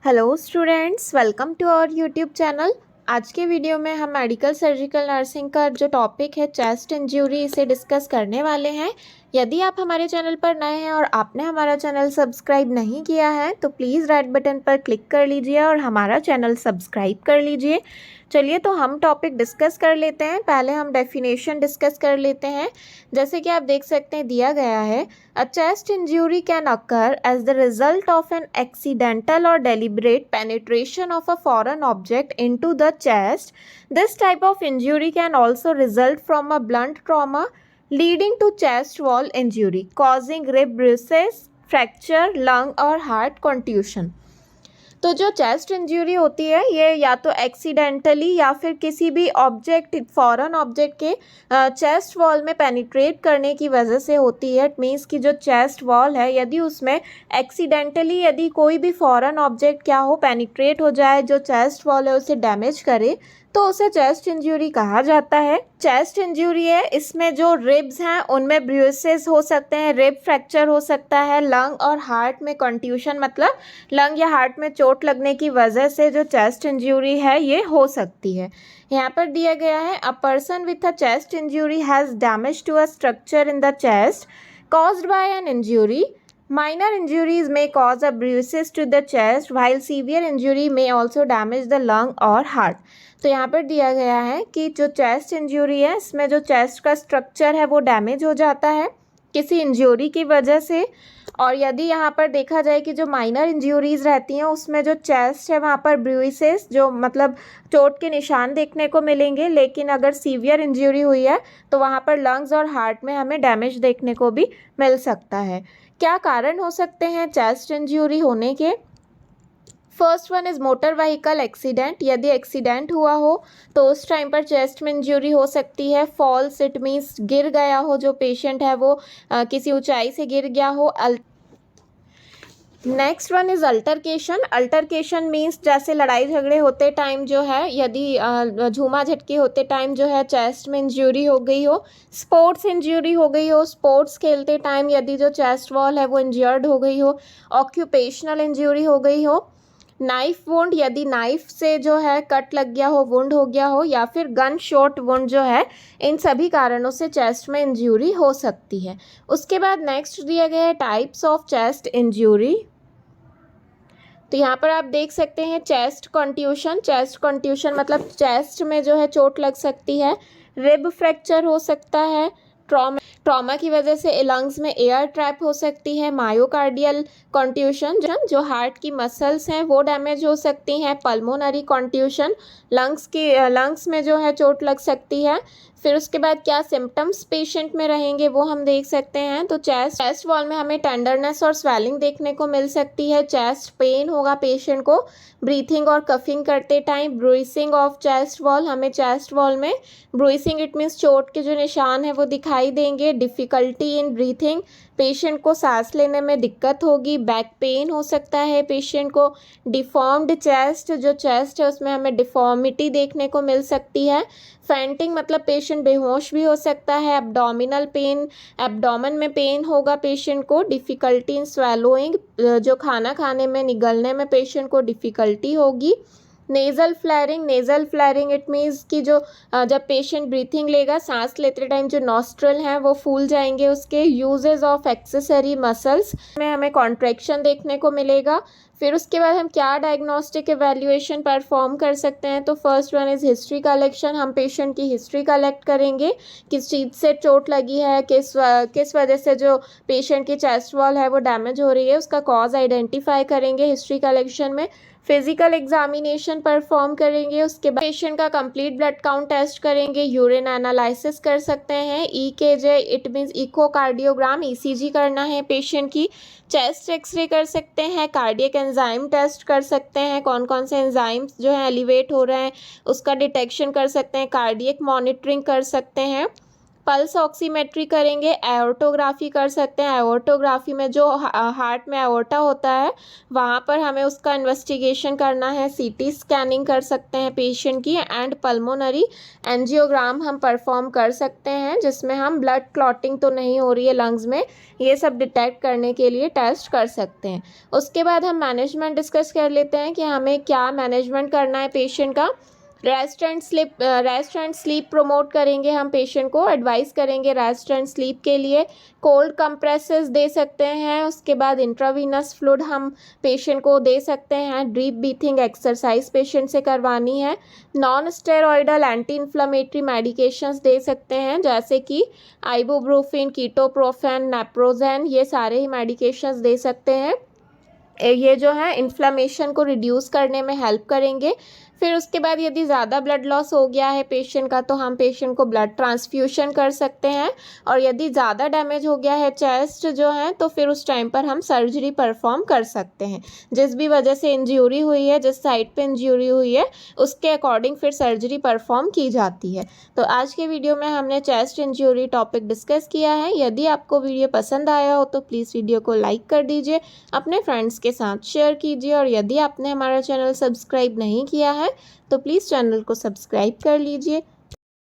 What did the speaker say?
Hello students, welcome to our YouTube channel. आज के video में हम मेडिकल सर्जिकल नर्सिंग का जो टॉपिक है चेस्ट इंजरी, इसे डिस्कस करने वाले हैं। यदि आप हमारे चैनल पर नए हैं और आपने हमारा चैनल सब्सक्राइब नहीं किया है तो प्लीज़ रेड बटन पर क्लिक कर लीजिए और हमारा चैनल सब्सक्राइब कर लीजिए। चलिए तो हम टॉपिक डिस्कस कर लेते हैं। पहले हम डेफिनेशन डिस्कस कर लेते हैं। जैसे कि आप देख सकते हैं दिया गया है, a chest injury can occur as the result of an accidental और deliberate penetration of a foreign object into the chest. This type of injury can also result from a blunt trauma leading to chest wall injury, causing rib bruises, fracture, lung or heart contusion. तो जो chest injury होती है ये या तो accidentally या फिर किसी भी ऑब्जेक्ट, फॉरेन ऑब्जेक्ट के चेस्ट वॉल में पेनिट्रेट करने की वजह से होती है। इट मीन्स कि जो चेस्ट वॉल है यदि उसमें एक्सीडेंटली यदि कोई भी फॉरेन ऑब्जेक्ट क्या हो पेनिट्रेट हो जाए, जो चेस्ट वॉल है उसे डैमेज करे, तो उसे चेस्ट इंजरी कहा जाता है। चेस्ट इंजरी है, इसमें जो रिब्स हैं उनमें ब्रूसेस हो सकते हैं, रिब फ्रैक्चर हो सकता है, लंग और हार्ट में कंट्यूशन मतलब लंग या हार्ट में चोट लगने की वजह से जो चेस्ट इंजरी है ये हो सकती है। यहाँ पर दिया गया है, a person with a chest injury has damage to a structure in the chest caused by an injury. Minor injuries may cause a bruises to the chest, while severe injury may also damage the lung or heart. तो यहाँ पर दिया गया है कि जो chest injury है इसमें जो चेस्ट का स्ट्रक्चर है वो डैमेज हो जाता है किसी इंजरी की वजह से। और यदि यहाँ पर देखा जाए कि जो माइनर इंजरीज रहती हैं उसमें जो चेस्ट है वहाँ पर ब्रूइसेस, जो मतलब चोट के निशान देखने को मिलेंगे, लेकिन अगर सीवियर इंजरी हुई है तो वहाँ पर लंग्स और हार्ट में हमें डैमेज देखने को भी मिल सकता है। क्या कारण हो सकते हैं चेस्ट इंजरी होने के? First one is motor vehicle accident. यदि एक्सीडेंट हुआ हो तो उस टाइम पर चेस्ट में इंजरी हो सकती है। फॉल्स, इट मीन्स गिर गया हो, जो पेशेंट है वो किसी ऊंचाई से गिर गया हो। Next one is altercation. Altercation means जैसे लड़ाई झगड़े होते टाइम जो है, यदि झूमा झटके होते टाइम जो है चेस्ट में इंजरी हो गई हो। स्पोर्ट्स इंजरी हो गई हो, स्पोर्ट्स खेलते टाइम यदि जो चेस्ट वॉल है वो इंजर्ड हो गई हो। ऑक्यूपेशनल इंजरी हो गई हो। नाइफ वुंड, यदि नाइफ से जो है कट लग गया हो, वुंड हो गया हो, या फिर गन शॉट वुंड जो है, इन सभी कारणों से चेस्ट में इंजरी हो सकती है। उसके बाद नेक्स्ट दिया गया है टाइप्स ऑफ चेस्ट इंजरी। तो यहाँ पर आप देख सकते हैं चेस्ट कंट्यूशन। चेस्ट कंट्यूशन मतलब चेस्ट में जो है चोट लग सकती है। रिब फ्रैक्चर हो सकता है। ट्रॉमा की वजह से लंग्स में एयर ट्रैप हो सकती है। मायोकार्डियल कंट्यूशन, जो हार्ट की मसल्स हैं वो डैमेज हो सकती हैं। पल्मोनरी कंट्यूशन, लंग्स में जो है चोट लग सकती है। फिर उसके बाद क्या सिम्टम्स पेशेंट में रहेंगे वो हम देख सकते हैं। तो चेस्ट वॉल में हमें टेंडरनेस और स्वेलिंग देखने को मिल सकती है। चेस्ट पेन होगा पेशेंट को ब्रीथिंग और कफिंग करते टाइम। ब्रूइसिंग ऑफ चेस्ट वॉल, हमें चेस्ट वॉल में ब्रूइसिंग, इट मीन्स चोट के जो निशान है वो दिखाई देंगे। डिफ़िकल्टी इन ब्रीथिंग, पेशेंट को सांस लेने में दिक्कत होगी। बैक पेन हो सकता है पेशेंट को। डिफॉर्म्ड चेस्ट, जो चेस्ट है उसमें हमें डिफॉर्मिटी देखने को मिल सकती है। फेंटिंग मतलब पेशेंट बेहोश भी हो सकता है। एब्डोमिनल पेन, एब्डोमेन में पेन होगा पेशेंट को। डिफ़िकल्टी इन स्वेलोइंग, जो खाना खाने में निगलने में पेशेंट को डिफ़िकल्टी होगी। नेज़ल फ्लैरिंग इट मीन्स कि जब पेशेंट ब्रीथिंग लेगा, सांस लेते टाइम जो नॉस्ट्रल हैं वो फूल जाएंगे उसके। यूजेस ऑफ एक्सेसरी मसल्स में हमें कॉन्ट्रैक्शन देखने को मिलेगा। फिर उसके बाद हम क्या डायग्नोस्टिक एवेल्युएशन परफॉर्म कर सकते हैं? तो first one is history collection. हम पेशेंट की हिस्ट्री कलेक्ट करेंगे, किस चीज़ से चोट लगी है, किस वजह से जो पेशेंट की चेस्ट वॉल है वो डैमेज हो रही है, उसका कॉज आइडेंटिफाई करेंगे हिस्ट्री कलेक्शन में। फिजिकल एग्जामिनेशन परफॉर्म करेंगे। उसके बाद पेशेंट का कंप्लीट ब्लड काउंट टेस्ट करेंगे। यूरिन एनालिसिस कर सकते हैं। EKG, it means echocardiogram, ECG करना है पेशेंट की। चेस्ट एक्सरे कर सकते हैं। कार्डियक एंजाइम टेस्ट कर सकते हैं, कौन कौन से एंजाइम्स जो हैं एलिवेट हो रहे हैं उसका डिटेक्शन कर सकते हैं। कार्डियक मॉनिटरिंग कर सकते हैं। पल्स ऑक्सीमेट्री करेंगे, एओर्टोग्राफी कर सकते हैं। एओर्टोग्राफी में जो हार्ट में एओर्टा होता है वहाँ पर हमें उसका इन्वेस्टिगेशन करना है। सीटी स्कैनिंग कर सकते हैं पेशेंट की, एंड पल्मोनरी एंजियोग्राम हम परफॉर्म कर सकते हैं, जिसमें हम ब्लड क्लॉटिंग तो नहीं हो रही है लंग्स में, ये सब डिटेक्ट करने के लिए टेस्ट कर सकते हैं। उसके बाद हम मैनेजमेंट डिस्कस कर लेते हैं कि हमें क्या मैनेजमेंट करना है पेशेंट का। रेस्ट एंड स्लीप प्रमोट करेंगे हम पेशेंट को, एडवाइस करेंगे रेस्ट एंड स्लीप के लिए। कोल्ड कंप्रेसेस दे सकते हैं। उसके बाद इंट्रावीनस फ्लूइड हम पेशेंट को दे सकते हैं। ड्रीप ब्रीथिंग एक्सरसाइज पेशेंट से करवानी है। Non steroidal anti inflammatory medications दे सकते हैं, जैसे कि आइबुप्रोफेन, कीटोप्रोफेन, नेप्रोजेन, ये सारे ही मेडिकेशंस दे सकते हैं। ये जो है इन्फ्लेमेशन को रिड्यूस करने में हेल्प करेंगे। फिर उसके बाद यदि ज़्यादा ब्लड लॉस हो गया है पेशेंट का तो हम पेशेंट को ब्लड ट्रांसफ्यूशन कर सकते हैं। और यदि ज़्यादा डैमेज हो गया है चेस्ट जो है तो फिर उस टाइम पर हम सर्जरी परफॉर्म कर सकते हैं। जिस भी वजह से इंज्यूरी हुई है, जिस साइड पे इंज्यूरी हुई है, उसके अकॉर्डिंग फिर सर्जरी परफॉर्म की जाती है। तो आज के वीडियो में हमने चेस्ट इंज्यूरी टॉपिक डिस्कस किया है। यदि आपको वीडियो पसंद आया हो तो प्लीज़ वीडियो को लाइक कर दीजिए, अपने फ्रेंड्स के साथ शेयर कीजिए, और यदि आपने हमारा चैनल सब्सक्राइब नहीं किया है तो प्लीज़ चैनल को सब्सक्राइब कर लीजिए।